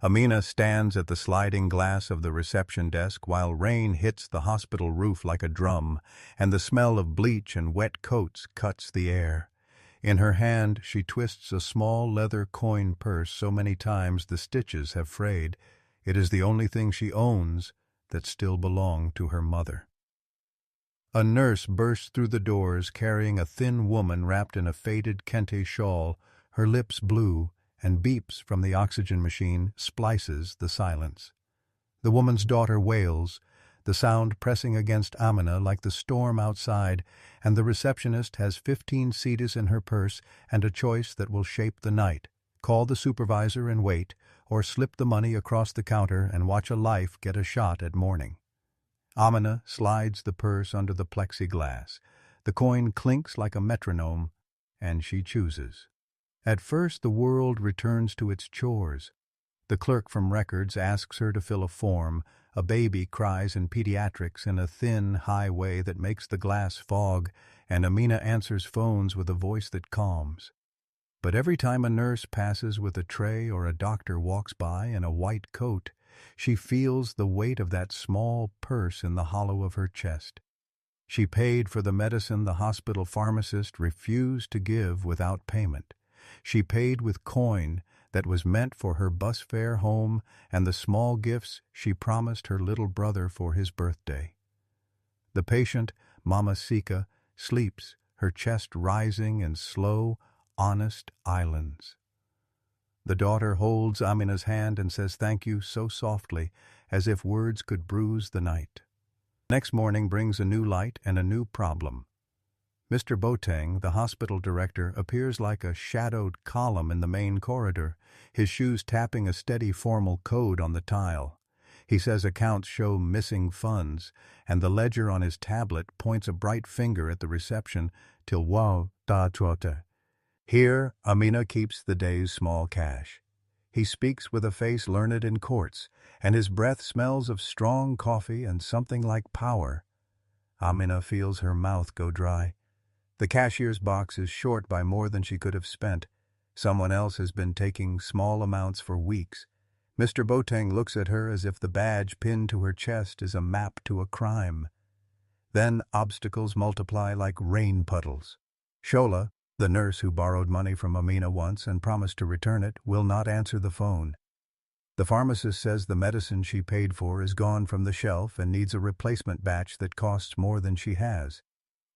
Amina stands at the sliding glass of the reception desk while rain hits the hospital roof like a drum, and the smell of bleach and wet coats cuts the air. In her hand she twists a small leather coin purse so many times the stitches have frayed. It is the only thing she owns that still belonged to her mother. A nurse bursts through the doors carrying a thin woman wrapped in a faded kente shawl, her lips blue, and beeps from the oxygen machine, splices the silence. The woman's daughter wails, the sound pressing against Amina like the storm outside, and the receptionist has 15 cedis in her purse and a choice that will shape the night: call the supervisor and wait, or slip the money across the counter and watch a life get a shot at morning. Amina slides the purse under the plexiglass. The coin clinks like a metronome, and she chooses. At first the world returns to its chores. The clerk from records asks her to fill a form. A baby cries in pediatrics in a thin, high way that makes the glass fog, and Amina answers phones with a voice that calms. But every time a nurse passes with a tray or a doctor walks by in a white coat, she feels the weight of that small purse in the hollow of her chest. She paid for the medicine the hospital pharmacist refused to give without payment. She paid with coin that was meant for her bus fare home and the small gifts she promised her little brother for his birthday. The patient, Mama Sika, sleeps, her chest rising in slow, honest islands. The daughter holds Amina's hand and says thank you so softly, as if words could bruise the night. Next morning brings a new light and a new problem. Mr. Boateng, the hospital director, appears like a shadowed column in the main corridor, his shoes tapping a steady formal code on the tile. He says accounts show missing funds, and the ledger on his tablet points a bright finger at the reception till wow da trote. Here, Amina keeps the day's small cash. He speaks with a face learned in courts, and his breath smells of strong coffee and something like power. Amina feels her mouth go dry. The cashier's box is short by more than she could have spent. Someone else has been taking small amounts for weeks. Mr. Boateng looks at her as if the badge pinned to her chest is a map to a crime. Then obstacles multiply like rain puddles. Shola, the nurse who borrowed money from Amina once and promised to return it, will not answer the phone. The pharmacist says the medicine she paid for is gone from the shelf and needs a replacement batch that costs more than she has.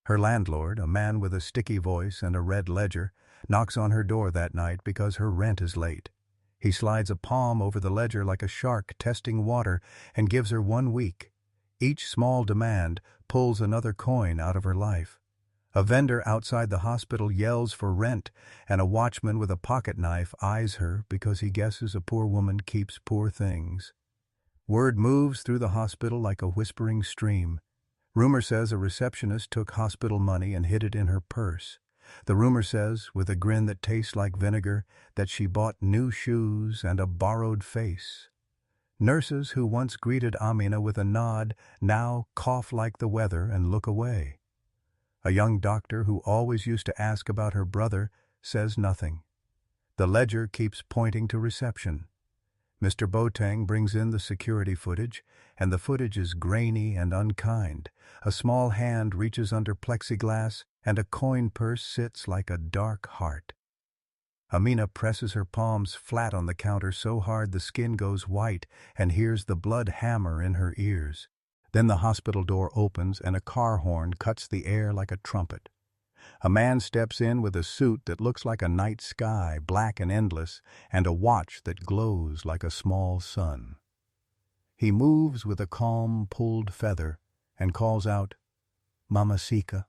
Her landlord, a man with a sticky voice and a red ledger, knocks on her door that night because her rent is late. He slides a palm over the ledger like a shark testing water and gives her 1 week. Each small demand pulls another coin out of her life. A vendor outside the hospital yells for rent, and a watchman with a pocket knife eyes her because he guesses a poor woman keeps poor things. Word moves through the hospital like a whispering stream. Rumor says a receptionist took hospital money and hid it in her purse. The rumor says, with a grin that tastes like vinegar, that she bought new shoes and a borrowed face. Nurses who once greeted Amina with a nod now cough like the weather and look away. A young doctor who always used to ask about her brother says nothing. The ledger keeps pointing to reception. Mr. Boateng brings in the security footage, and the footage is grainy and unkind. A small hand reaches under plexiglass, and a coin purse sits like a dark heart. Amina presses her palms flat on the counter so hard the skin goes white and hears the blood hammer in her ears. Then the hospital door opens and a car horn cuts the air like a trumpet. A man steps in with a suit that looks like a night sky, black and endless, and a watch that glows like a small sun. He moves with a calm, pulled feather and calls out, "Mama Sika."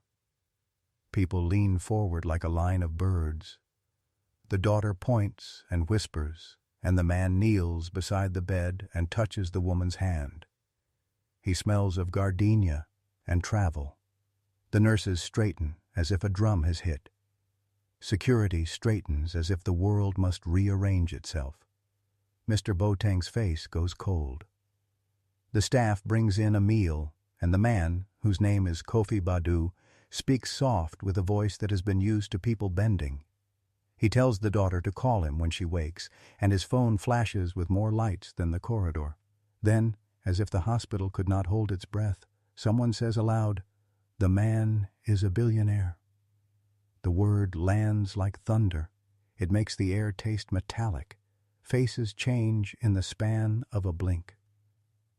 People lean forward like a line of birds. The daughter points and whispers, and the man kneels beside the bed and touches the woman's hand. He smells of gardenia and travel. The nurses straighten as if a drum has hit. Security straightens as if the world must rearrange itself. Mr. Boateng's face goes cold. The staff brings in a meal, and the man, whose name is Kofi Badu, speaks soft with a voice that has been used to people bending. He tells the daughter to call him when she wakes, and his phone flashes with more lights than the corridor. Then, as if the hospital could not hold its breath, someone says aloud, "The man is a billionaire." The word lands like thunder. It makes the air taste metallic. Faces change in the span of a blink.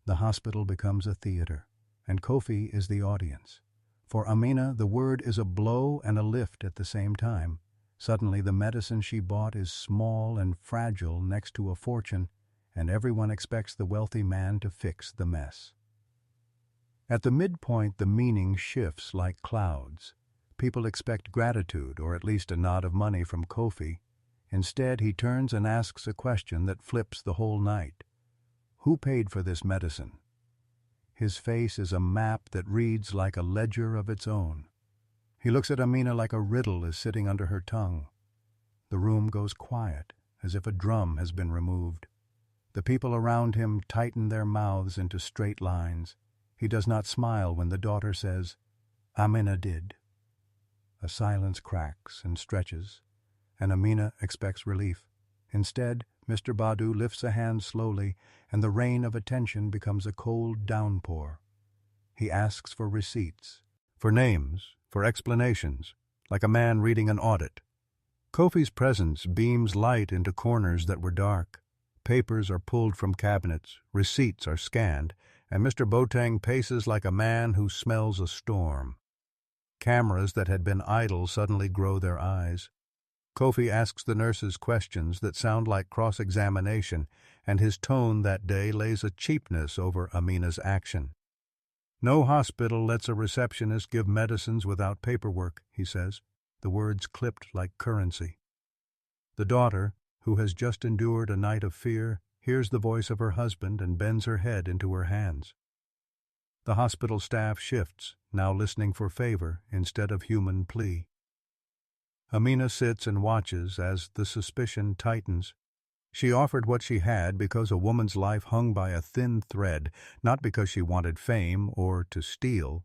The hospital becomes a theater, and Kofi is the audience. For Amina, the word is a blow and a lift at the same time. Suddenly, the medicine she bought is small and fragile next to a fortune, and everyone expects the wealthy man to fix the mess. At the midpoint, the meaning shifts like clouds. People expect gratitude, or at least a nod of money from Kofi. Instead, he turns and asks a question that flips the whole night. Who paid for this medicine? His face is a map that reads like a ledger of its own. He looks at Amina like a riddle is sitting under her tongue. The room goes quiet, as if a drum has been removed. The people around him tighten their mouths into straight lines. He does not smile when the daughter says, "Amina did." A silence cracks and stretches, and Amina expects relief. Instead, Mr. Badu lifts a hand slowly, and the rain of attention becomes a cold downpour. He asks for receipts, for names, for explanations, like a man reading an audit. Kofi's presence beams light into corners that were dark. Papers are pulled from cabinets, receipts are scanned, and Mr. Boateng paces like a man who smells a storm. Cameras that had been idle suddenly grow their eyes. Kofi asks the nurses questions that sound like cross-examination, and his tone that day lays a cheapness over Amina's action. "No hospital lets a receptionist give medicines without paperwork," he says, the words clipped like currency. The daughter, who has just endured a night of fear, hears the voice of her husband and bends her head into her hands. The hospital staff shifts, now listening for favor instead of human plea. Amina sits and watches as the suspicion tightens. She offered what she had because a woman's life hung by a thin thread, not because she wanted fame or to steal.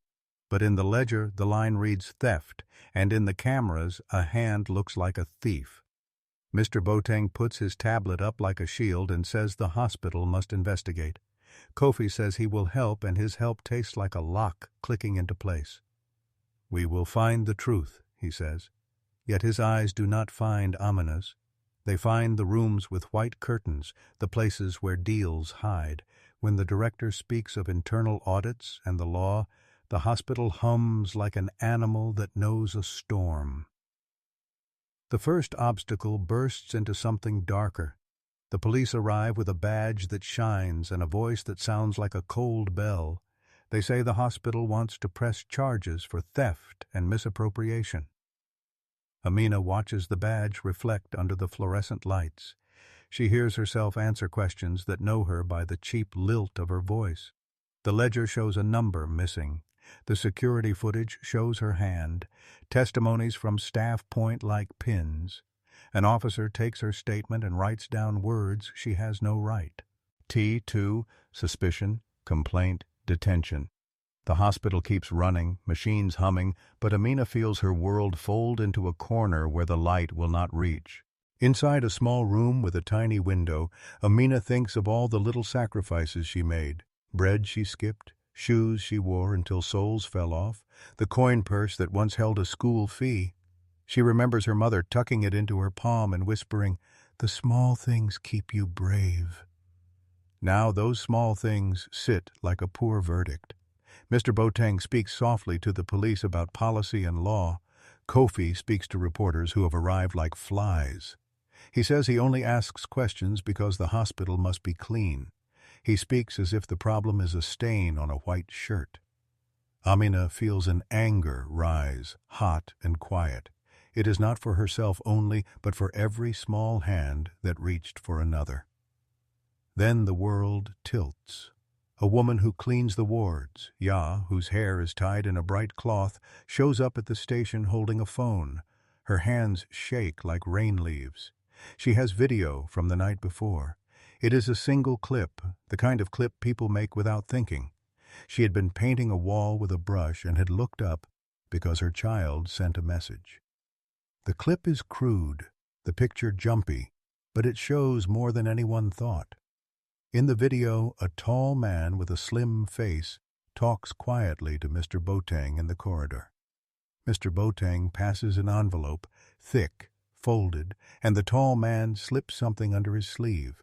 But in the ledger, the line reads theft, and in the cameras, a hand looks like a thief. Mr. Boateng puts his tablet up like a shield and says the hospital must investigate. Kofi says he will help, and his help tastes like a lock clicking into place. "We will find the truth," he says. Yet his eyes do not find Amina's. They find the rooms with white curtains, the places where deals hide. When the director speaks of internal audits and the law, the hospital hums like an animal that knows a storm. The first obstacle bursts into something darker. The police arrive with a badge that shines and a voice that sounds like a cold bell. They say the hospital wants to press charges for theft and misappropriation. Amina watches the badge reflect under the fluorescent lights. She hears herself answer questions that know her by the cheap lilt of her voice. The ledger shows a number missing. The security footage shows her hand. Testimonies from staff point like pins. An officer takes her statement and writes down words she has no right. T2, suspicion, complaint, detention. The hospital keeps running, machines humming, but Amina feels her world fold into a corner where the light will not reach. Inside a small room with a tiny window, Amina thinks of all the little sacrifices she made. Bread she skipped, shoes she wore until soles fell off, the coin purse that once held a school fee. She remembers her mother tucking it into her palm and whispering, "The small things keep you brave." Now those small things sit like a poor verdict. Mr. Boateng speaks softly to the police about policy and law. Kofi speaks to reporters who have arrived like flies. He says he only asks questions because the hospital must be clean. He speaks as if the problem is a stain on a white shirt. Amina feels an anger rise, hot and quiet. It is not for herself only, but for every small hand that reached for another. Then the world tilts. A woman who cleans the wards, whose hair is tied in a bright cloth, shows up at the station holding a phone. Her hands shake like rain leaves. She has video from the night before. It is a single clip, the kind of clip people make without thinking. She had been painting a wall with a brush and had looked up because her child sent a message. The clip is crude, the picture jumpy, but it shows more than anyone thought. In the video, a tall man with a slim face talks quietly to Mr. Boateng in the corridor. Mr. Boateng passes an envelope, thick, folded, and the tall man slips something under his sleeve.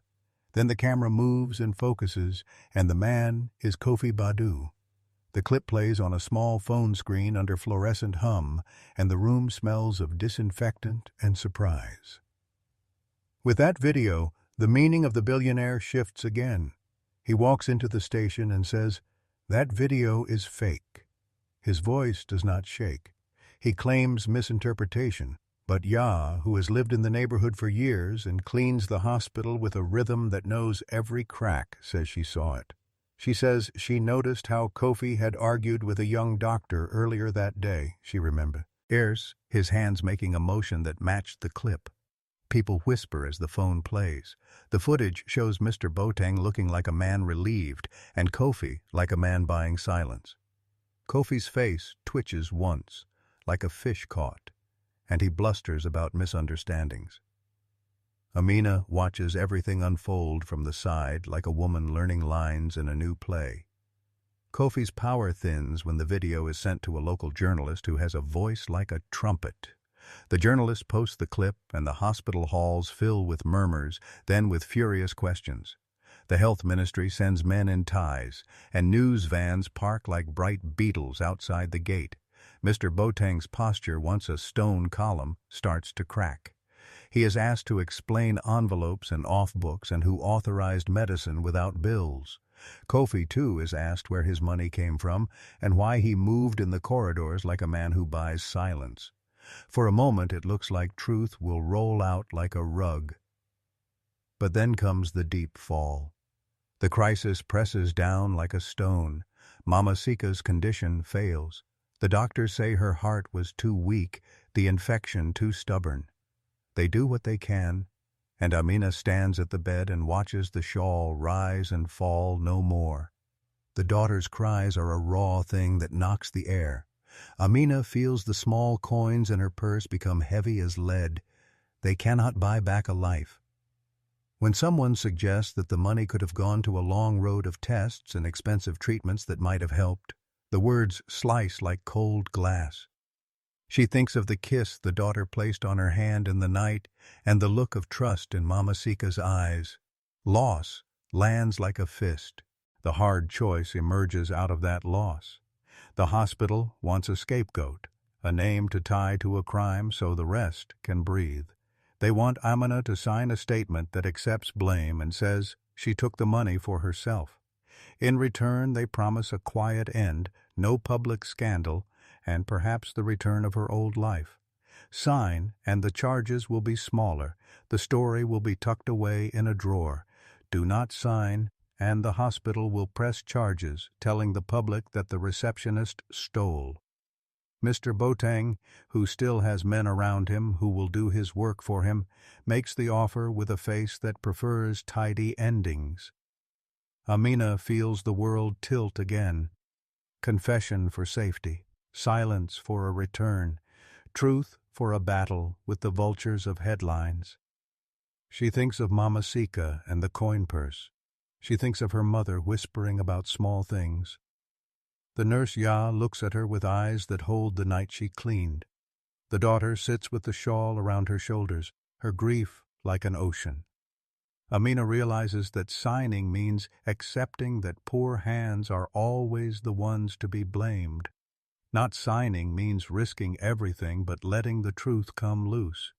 Then the camera moves and focuses, and the man is Kofi Badu. The clip plays on a small phone screen under fluorescent hum, and the room smells of disinfectant and surprise. With that video, the meaning of the billionaire shifts again. He walks into the station and says, "That video is fake." His voice does not shake. He claims misinterpretation, but Ya, who has lived in the neighborhood for years and cleans the hospital with a rhythm that knows every crack, says she saw it. She says she noticed how Kofi had argued with a young doctor earlier that day, she remembered. His hands making a motion that matched the clip. People whisper as the phone plays. The footage shows Mr. Boateng looking like a man relieved and Kofi like a man buying silence. Kofi's face twitches once, like a fish caught, and he blusters about misunderstandings. Amina watches everything unfold from the side like a woman learning lines in a new play. Kofi's power thins when the video is sent to a local journalist who has a voice like a trumpet. The journalist posts the clip and the hospital halls fill with murmurs, then with furious questions. The health ministry sends men in ties, and news vans park like bright beetles outside the gate. Mr. Boateng's posture, once a stone column, starts to crack. He is asked to explain envelopes and off-books and who authorized medicine without bills. Kofi, too, is asked where his money came from and why he moved in the corridors like a man who buys silence. For a moment it looks like truth will roll out like a rug. But then comes the deep fall. The crisis presses down like a stone. Mama Sika's condition fails. The doctors say her heart was too weak, the infection too stubborn. They do what they can, and Amina stands at the bed and watches the shawl rise and fall no more. The daughter's cries are a raw thing that knocks the air. Amina feels the small coins in her purse become heavy as lead. They cannot buy back a life. When someone suggests that the money could have gone to a long road of tests and expensive treatments that might have helped, the words slice like cold glass. She thinks of the kiss the daughter placed on her hand in the night and the look of trust in Mama Sika's eyes. Loss lands like a fist. The hard choice emerges out of that loss. The hospital wants a scapegoat, a name to tie to a crime so the rest can breathe. They want Amina to sign a statement that accepts blame and says she took the money for herself. In return, they promise a quiet end, no public scandal, and perhaps the return of her old life. Sign, and the charges will be smaller. The story will be tucked away in a drawer. Do not sign, and the hospital will press charges, telling the public that the receptionist stole. Mr. Boateng, who still has men around him who will do his work for him, makes the offer with a face that prefers tidy endings. Amina feels the world tilt again. Confession for safety, silence for a return, truth for a battle with the vultures of headlines. She thinks of Mama Sika and the coin purse. She thinks of her mother whispering about small things. The nurse Ya looks at her with eyes that hold the night she cleaned. The daughter sits with the shawl around her shoulders, her grief like an ocean. Amina realizes that signing means accepting that poor hands are always the ones to be blamed. Not signing means risking everything but letting the truth come loose.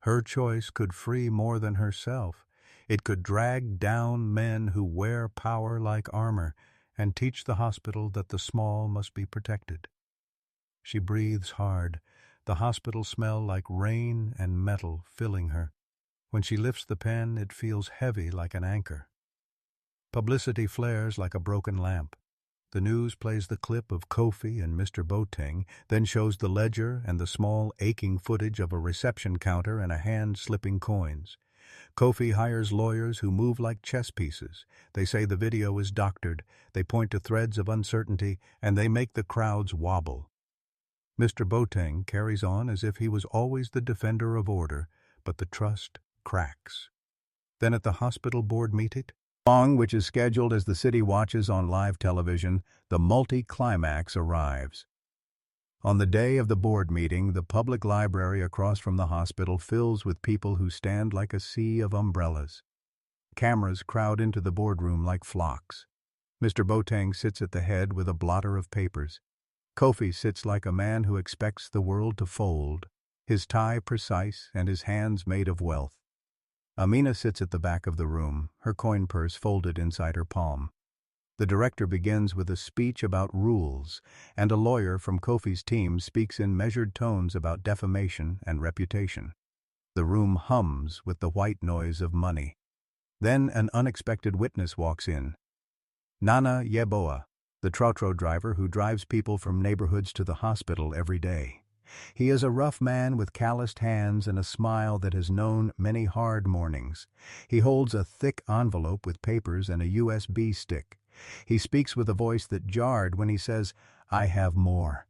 Her choice could free more than herself. It could drag down men who wear power like armor and teach the hospital that the small must be protected. She breathes hard, the hospital smell like rain and metal filling her. When she lifts the pen, it feels heavy like an anchor. Publicity flares like a broken lamp. The news plays the clip of Kofi and Mr. Boateng, then shows the ledger and the small, aching footage of a reception counter and a hand slipping coins. Kofi hires lawyers who move like chess pieces. They say the video is doctored, they point to threads of uncertainty, and they make the crowds wobble. Mr. Boateng carries on as if he was always the defender of order, but the trust cracks. Then at the hospital board meeting, long which is scheduled as the city watches on live television, the multi-climax arrives. On the day of the board meeting, the public library across from the hospital fills with people who stand like a sea of umbrellas. Cameras crowd into the boardroom like flocks. Mr. Boateng sits at the head with a blotter of papers. Kofi sits like a man who expects the world to fold, his tie precise and his hands made of wealth. Amina sits at the back of the room, her coin purse folded inside her palm. The director begins with a speech about rules, and a lawyer from Kofi's team speaks in measured tones about defamation and reputation. The room hums with the white noise of money. Then an unexpected witness walks in. Nana Yeboah, the trotro driver who drives people from neighborhoods to the hospital every day. He is a rough man with calloused hands and a smile that has known many hard mornings. He holds a thick envelope with papers and a USB stick. He speaks with a voice that jarred when he says, "I have more."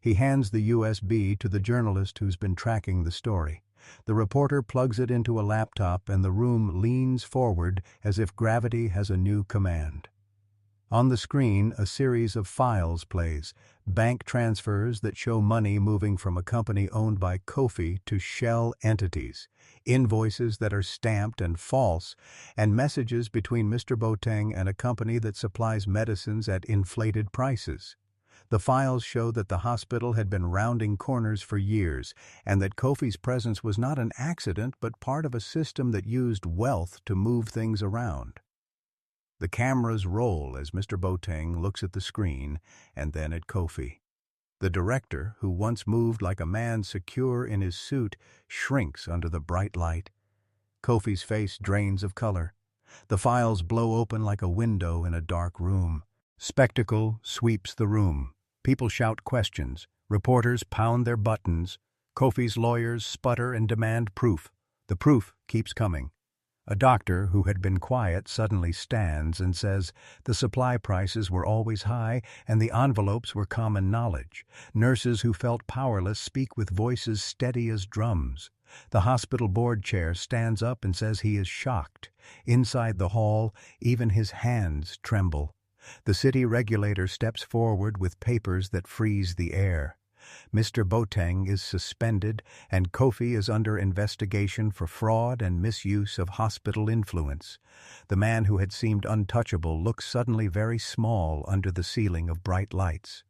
He hands the USB to the journalist who's been tracking the story. The reporter plugs it into a laptop and the room leans forward as if gravity has a new command. On the screen, a series of files plays, bank transfers that show money moving from a company owned by Kofi to shell entities, invoices that are stamped and false, and messages between Mr. Boateng and a company that supplies medicines at inflated prices. The files show that the hospital had been rounding corners for years, and that Kofi's presence was not an accident but part of a system that used wealth to move things around. The cameras roll as Mr. Boateng looks at the screen and then at Kofi. The director, who once moved like a man secure in his suit, shrinks under the bright light. Kofi's face drains of color. The files blow open like a window in a dark room. Spectacle sweeps the room. People shout questions. Reporters pound their buttons. Kofi's lawyers sputter and demand proof. The proof keeps coming. A doctor who had been quiet suddenly stands and says the supply prices were always high and the envelopes were common knowledge. Nurses who felt powerless speak with voices steady as drums. The hospital board chair stands up and says he is shocked. Inside the hall, even his hands tremble. The city regulator steps forward with papers that freeze the air. Mr. Boateng is suspended and Kofi is under investigation for fraud and misuse of hospital influence. The man who had seemed untouchable looks suddenly very small under the ceiling of bright lights.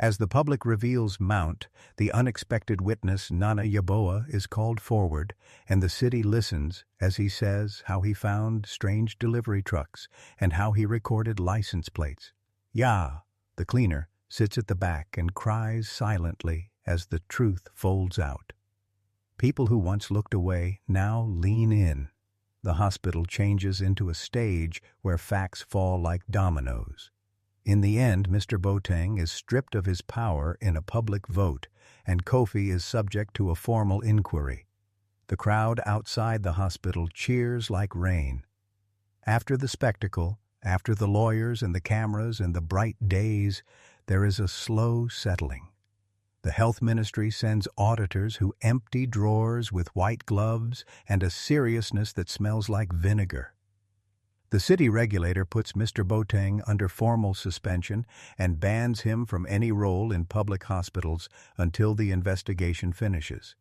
As the public reveals mount, the unexpected witness Nana Yeboah is called forward, and the city listens as he says how he found strange delivery trucks and how he recorded license plates. Ya, the cleaner, sits at the back and cries silently as the truth folds out. People who once looked away now lean in. The hospital changes into a stage where facts fall like dominoes. In the end, Mr. Boateng is stripped of his power in a public vote, and Kofi is subject to a formal inquiry. The crowd outside the hospital cheers like rain. After the spectacle, after the lawyers and the cameras and the bright days, there is a slow settling. The health ministry sends auditors who empty drawers with white gloves and a seriousness that smells like vinegar. The city regulator puts Mr. Boateng under formal suspension and bans him from any role in public hospitals until the investigation finishes.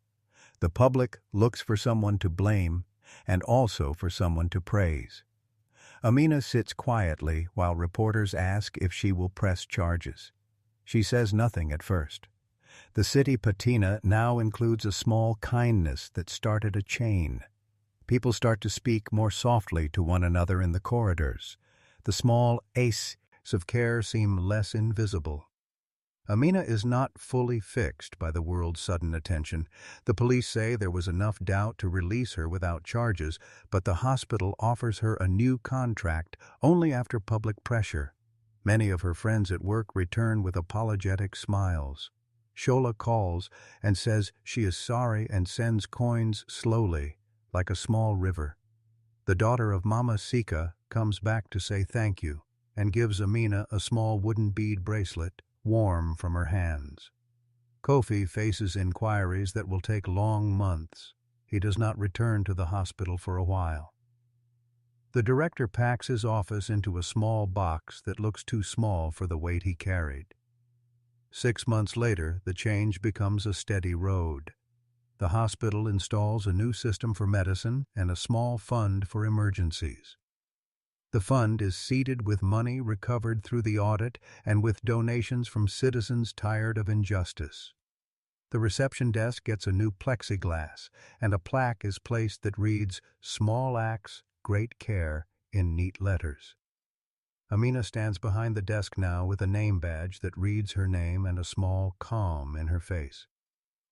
The public looks for someone to blame and also for someone to praise. Amina sits quietly while reporters ask if she will press charges. She says nothing at first. The city patina now includes a small kindness that started a chain. People start to speak more softly to one another in the corridors. The small aces of care seem less invisible. Amina is not fully fixed by the world's sudden attention. The police say there was enough doubt to release her without charges, but the hospital offers her a new contract only after public pressure. Many of her friends at work return with apologetic smiles. Shola calls and says she is sorry and sends coins slowly, like a small river. The daughter of Mama Sika comes back to say thank you and gives Amina a small wooden bead bracelet, warm from her hands. Kofi faces inquiries that will take long months. He does not return to the hospital for a while. The director packs his office into a small box that looks too small for the weight he carried. 6 months later, the change becomes a steady road. The hospital installs a new system for medicine and a small fund for emergencies. The fund is seeded with money recovered through the audit and with donations from citizens tired of injustice. The reception desk gets a new plexiglass, and a plaque is placed that reads, "Small Acts, Great Care," in neat letters. Amina stands behind the desk now with a name badge that reads her name and a small calm in her face.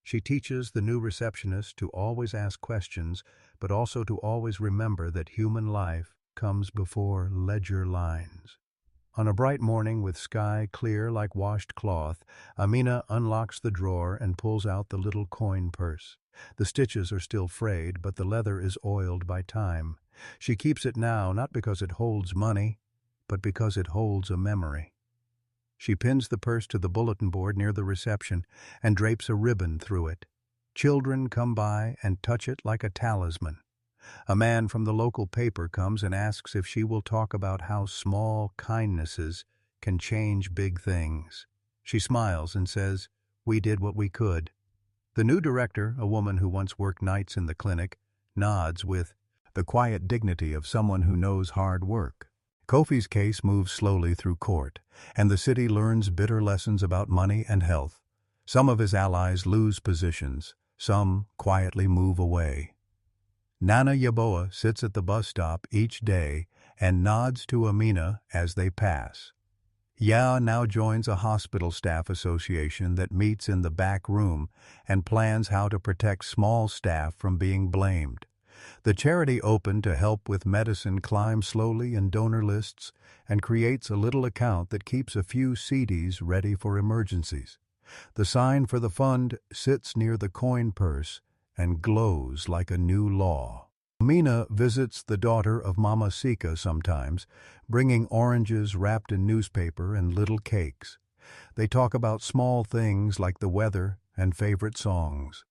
She teaches the new receptionist to always ask questions, but also to always remember that human life comes before ledger lines. On a bright morning with sky clear like washed cloth, Amina unlocks the drawer and pulls out the little coin purse. The stitches are still frayed, but the leather is oiled by time. She keeps it now not because it holds money, but because it holds a memory. She pins the purse to the bulletin board near the reception and drapes a ribbon through it. Children come by and touch it like a talisman. A man from the local paper comes and asks if she will talk about how small kindnesses can change big things. She smiles and says, "We did what we could." The new director, a woman who once worked nights in the clinic, nods with the quiet dignity of someone who knows hard work. Kofi's case moves slowly through court, and the city learns bitter lessons about money and health. Some of his allies lose positions, some quietly move away. Nana Yaboa sits at the bus stop each day and nods to Amina as they pass. Ya now joins a hospital staff association that meets in the back room and plans how to protect small staff from being blamed. The charity open to help with medicine climbs slowly in donor lists and creates a little account that keeps a few cedis ready for emergencies. The sign for the fund sits near the coin purse and glows like a new law. Amina visits the daughter of Mama Sika sometimes, bringing oranges wrapped in newspaper and little cakes. They talk about small things like the weather and favorite songs.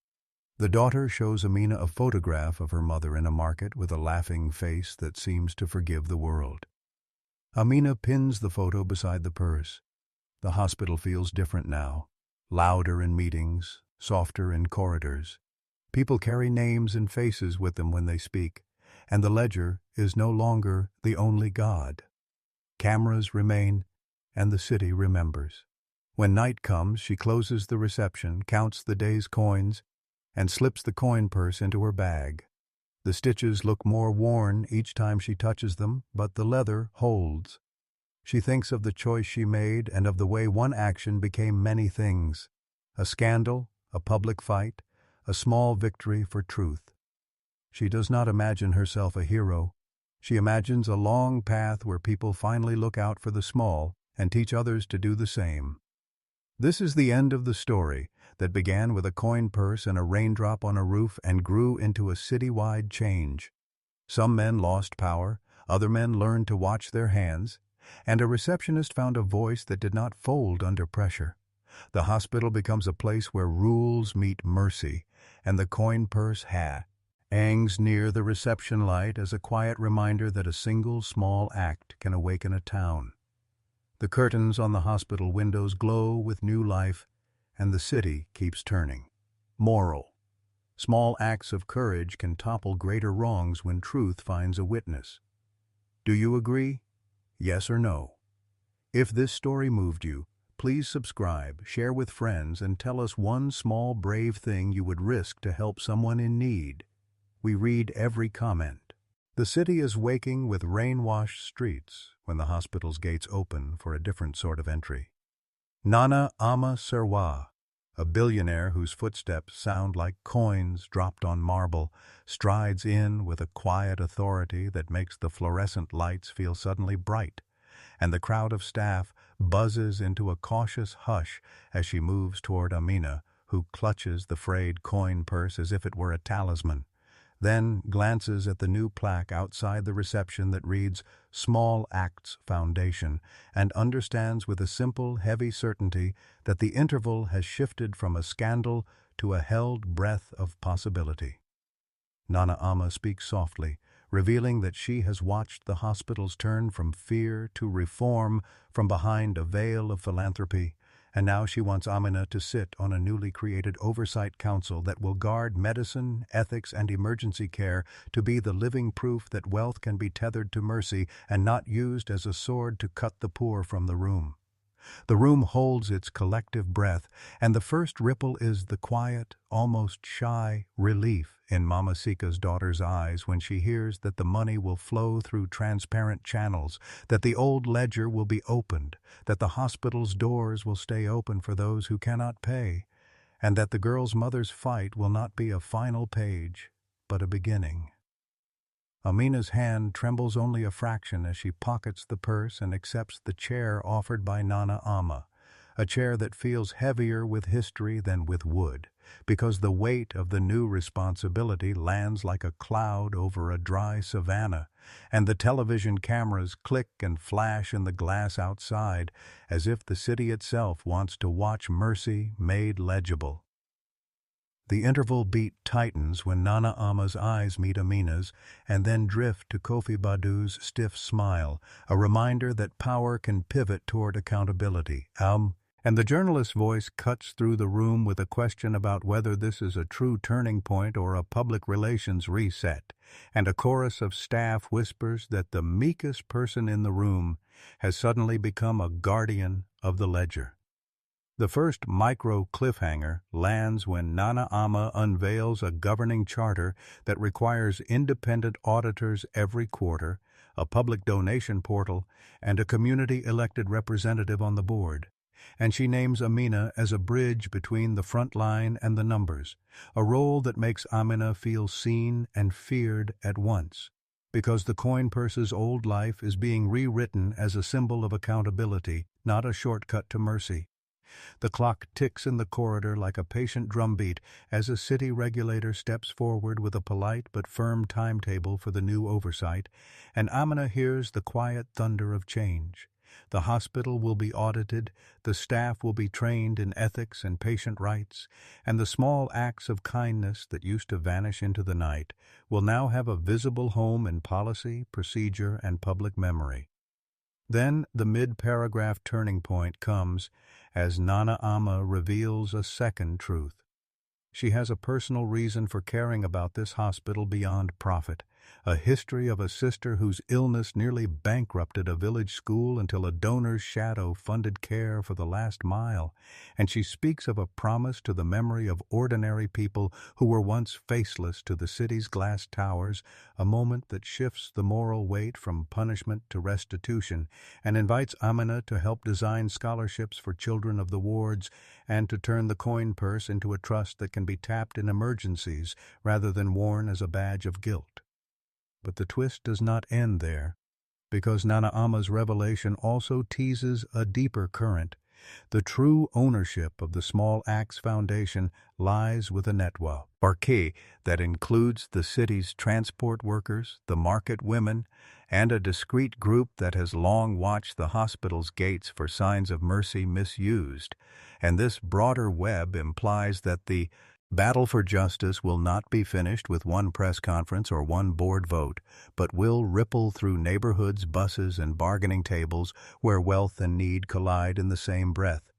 The daughter shows Amina a photograph of her mother in a market with a laughing face that seems to forgive the world. Amina pins the photo beside the purse. The hospital feels different now, louder in meetings, softer in corridors. People carry names and faces with them when they speak, and the ledger is no longer the only God. Cameras remain, and the city remembers. When night comes, she closes the reception, counts the day's coins, and slips the coin purse into her bag. The stitches look more worn each time she touches them, but the leather holds. She thinks of the choice she made and of the way one action became many things: a scandal, a public fight, a small victory for truth. She does not imagine herself a hero. She imagines a long path where people finally look out for the small and teach others to do the same. This is the end of the story that began with a coin purse and a raindrop on a roof and grew into a citywide change. Some men lost power, other men learned to watch their hands, and a receptionist found a voice that did not fold under pressure. The hospital becomes a place where rules meet mercy, and the coin purse hangs near the reception light as a quiet reminder that a single small act can awaken a town. The curtains on the hospital windows glow with new life, and the city keeps turning. Moral: small acts of courage can topple greater wrongs when truth finds a witness. Do you agree? Yes or no? If this story moved you, please subscribe, share with friends, and tell us one small brave thing you would risk to help someone in need. We read every comment. The city is waking with rain-washed streets when the hospital's gates open for a different sort of entry. Nana Ama Serwa, a billionaire whose footsteps sound like coins dropped on marble, strides in with a quiet authority that makes the fluorescent lights feel suddenly bright, and the crowd of staff buzzes into a cautious hush as she moves toward Amina, who clutches the frayed coin purse as if it were a talisman, then glances at the new plaque outside the reception that reads "Small Acts Foundation," and understands with a simple, heavy certainty that the interval has shifted from a scandal to a held breath of possibility. Nana Ama speaks softly, revealing that she has watched the hospitals turn from fear to reform from behind a veil of philanthropy, and now she wants Amina to sit on a newly created oversight council that will guard medicine, ethics, and emergency care to be the living proof that wealth can be tethered to mercy and not used as a sword to cut the poor from the room. The room holds its collective breath, and the first ripple is the quiet, almost shy relief in Mama Sika's daughter's eyes when she hears that the money will flow through transparent channels, that the old ledger will be opened, that the hospital's doors will stay open for those who cannot pay, and that the girl's mother's fight will not be a final page, but a beginning. Amina's hand trembles only a fraction as she pockets the purse and accepts the chair offered by Nana Ama, a chair that feels heavier with history than with wood, because the weight of the new responsibility lands like a cloud over a dry savanna, and the television cameras click and flash in the glass outside, as if the city itself wants to watch mercy made legible. The interval beat tightens when Nana Ama's eyes meet Amina's and then drift to Kofi Badu's stiff smile, a reminder that power can pivot toward accountability. And the journalist's voice cuts through the room with a question about whether this is a true turning point or a public relations reset, and a chorus of staff whispers that the meekest person in the room has suddenly become a guardian of the ledger. The first micro cliffhanger lands when Nana Ama unveils a governing charter that requires independent auditors every quarter, a public donation portal, and a community-elected representative on the board. And she names Amina as a bridge between the front line and the numbers, a role that makes Amina feel seen and feared at once, because the coin purse's old life is being rewritten as a symbol of accountability, not a shortcut to mercy. The clock ticks in the corridor like a patient drumbeat as a city regulator steps forward with a polite but firm timetable for the new oversight, and Amina hears the quiet thunder of change. The hospital will be audited, the staff will be trained in ethics and patient rights, and the small acts of kindness that used to vanish into the night will now have a visible home in policy, procedure, and public memory. Then the mid-paragraph turning point comes as Nana Ama reveals a second truth. She has a personal reason for caring about this hospital beyond profit, a history of a sister whose illness nearly bankrupted a village school until a donor's shadow funded care for the last mile, and she speaks of a promise to the memory of ordinary people who were once faceless to the city's glass towers, a moment that shifts the moral weight from punishment to restitution, and invites Amina to help design scholarships for children of the wards and to turn the coin purse into a trust that can be tapped in emergencies rather than worn as a badge of guilt. But the twist does not end there, because Nana Ama's revelation also teases a deeper current. The true ownership of the Small Axe Foundation lies with a network that includes the city's transport workers, the market women, and a discreet group that has long watched the hospital's gates for signs of mercy misused. And this broader web implies that the battle for justice will not be finished with one press conference or one board vote, but will ripple through neighborhoods, buses, and bargaining tables where wealth and need collide in the same breath.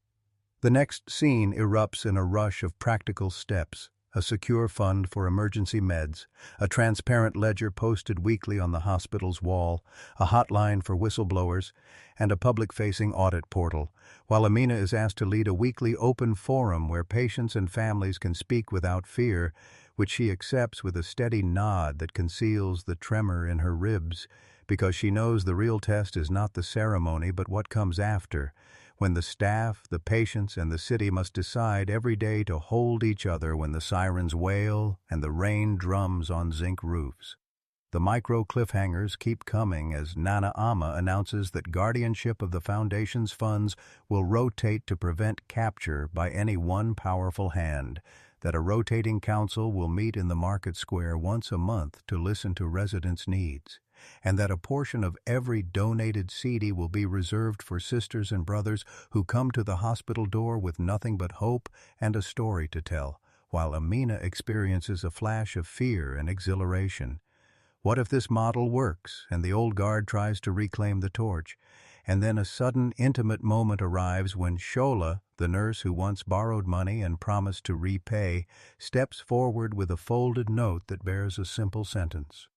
The next scene erupts in a rush of practical steps: a secure fund for emergency meds, a transparent ledger posted weekly on the hospital's wall, a hotline for whistleblowers, and a public-facing audit portal, while Amina is asked to lead a weekly open forum where patients and families can speak without fear, which she accepts with a steady nod that conceals the tremor in her ribs, because she knows the real test is not the ceremony but what comes after, when the staff, the patients, and the city must decide every day to hold each other when the sirens wail and the rain drums on zinc roofs. The micro cliffhangers keep coming as Nana Ama announces that guardianship of the foundation's funds will rotate to prevent capture by any one powerful hand, that a rotating council will meet in the market square once a month to listen to residents' needs, and that a portion of every donated cedi will be reserved for sisters and brothers who come to the hospital door with nothing but hope and a story to tell, while Amina experiences a flash of fear and exhilaration. What if this model works, and the old guard tries to reclaim the torch? And then a sudden, intimate moment arrives when Shola, the nurse who once borrowed money and promised to repay, steps forward with a folded note that bears a simple sentence.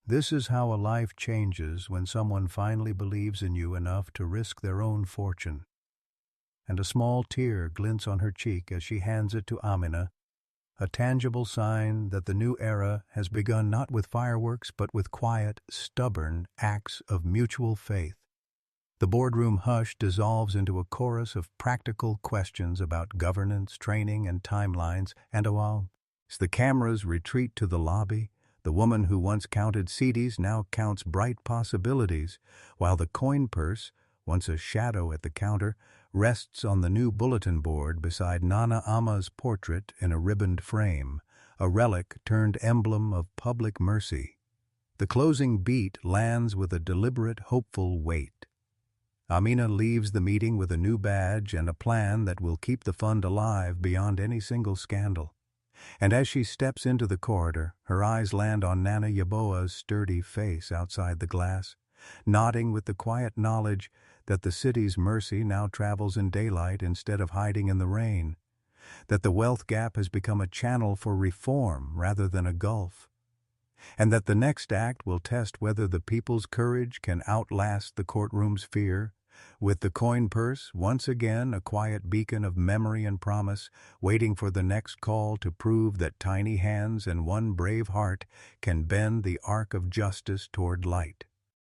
This is how a life changes when someone finally believes in you enough to risk their own fortune. And a small tear glints on her cheek as she hands it to Amina, a tangible sign that the new era has begun not with fireworks but with quiet, stubborn acts of mutual faith. The boardroom hush dissolves into a chorus of practical questions about governance, training, and timelines, and while the cameras retreat to the lobby, the woman who once counted cedis now counts bright possibilities, while the coin purse, once a shadow at the counter, rests on the new bulletin board beside Nana Ama's portrait in a ribboned frame, a relic turned emblem of public mercy. The closing beat lands with a deliberate, hopeful weight. Amina leaves the meeting with a new badge and a plan that will keep the fund alive beyond any single scandal. And as she steps into the corridor, her eyes land on Nana Yaboa's sturdy face outside the glass, nodding with the quiet knowledge that the city's mercy now travels in daylight instead of hiding in the rain, that the wealth gap has become a channel for reform rather than a gulf, and that the next act will test whether the people's courage can outlast the courtroom's fear, with the coin purse once again a quiet beacon of memory and promise, waiting for the next call to prove that tiny hands and one brave heart can bend the arc of justice toward light.